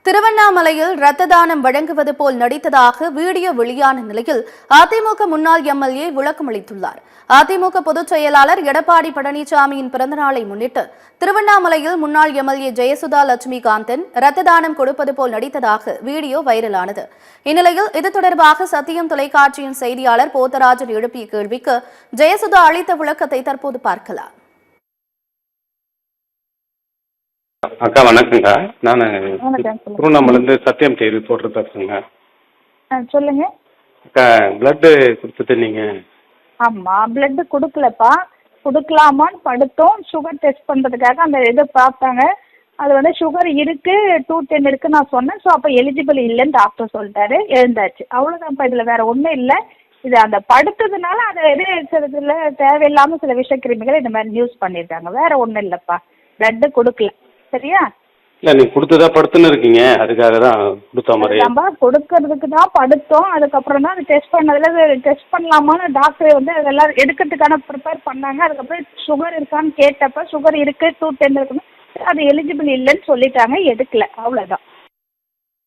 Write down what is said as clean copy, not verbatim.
திருவண்ணாமலையில் ரத்த தானம் வழங்குவது போல் நடித்ததாக வீடியோ வெளியான நிலையில் அதிமுக முன்னாள் எம்எல்ஏ விளக்கமளித்துள்ளார். அதிமுக பொதுச் செயலாளர் எடப்பாடி பழனிசாமியின் பிறந்தநாளை முன்னிட்டு திருவண்ணாமலையில் முன்னாள் எம்எல்ஏ ஜெயசுதா லட்சுமிகாந்தன் ரத்த தானம் கொடுப்பது போல் நடித்ததாக வீடியோ வைரலானது. இந்நிலையில் இது தொடர்பாக சத்தியம் தொலைக்காட்சியின் செய்தியாளர் போத்தராஜன் எழுப்பிய கேள்விக்கு ஜெயசுதா அளித்த விளக்கத்தை தற்போது பார்க்கலாம். அக்கா வணக்கங்க. நான் திருவண்ணாமலேருந்து சத்தியம் டிவி ரிப்போர்ட்டர் பேசுறேங்க. சொல்லுங்க. அக்கா பிளட்டு கொடுத்துட்டு நீங்க? ஆமாம், பிளட்டு கொடுக்கலப்பா. கொடுக்கலாமான்னு படுத்தோம். சுகர் டெஸ்ட் பண்ணுறதுக்காக அந்த இதை பார்த்தாங்க. அது சுகர் இருக்குது, 210 இருக்குது நான் சொன்னேன். ஸோ அப்போ எலிஜிபிள் இல்லைன்னு டாக்டர் சொல்லிட்டாரு. எழுந்தாச்சு, அவ்வளோதான்ப்பா. இதில் வேறு ஒன்றும் இல்லை. இது அந்த படுத்ததுனால அதை சில தேவையில்லாமல் சில விஷக்கிருமிகள் இந்த மாதிரி நியூஸ் பண்ணியிருக்காங்க. வேறு ஒன்றும் இல்லைப்பா. பிளட்டு கொடுக்கல. சரியா? இல்லை, நீங்கள் கொடுத்ததா படுத்துன்னு இருக்கீங்க, அதுக்காக தான் கொடுத்த மாதிரி. நம்ம கொடுக்கறதுக்கு தான் படுத்தோம். அதுக்கப்புறம் தான் அது டெஸ்ட் பண்ணதில் டெஸ்ட் பண்ணலாமான்னு டாக்டர் அதெல்லாம் எடுக்கிறதுக்கான ப்ரிப்பேர் பண்ணாங்க. அதுக்கப்புறம் சுகர் இருக்கான்னு கேட்டப்ப சுகர் இருக்குது, 210 இருக்குன்னு அது எலிஜிபிள் இல்லைன்னு சொல்லிட்டாங்க. எடுக்கல, அவ்வளோதான்.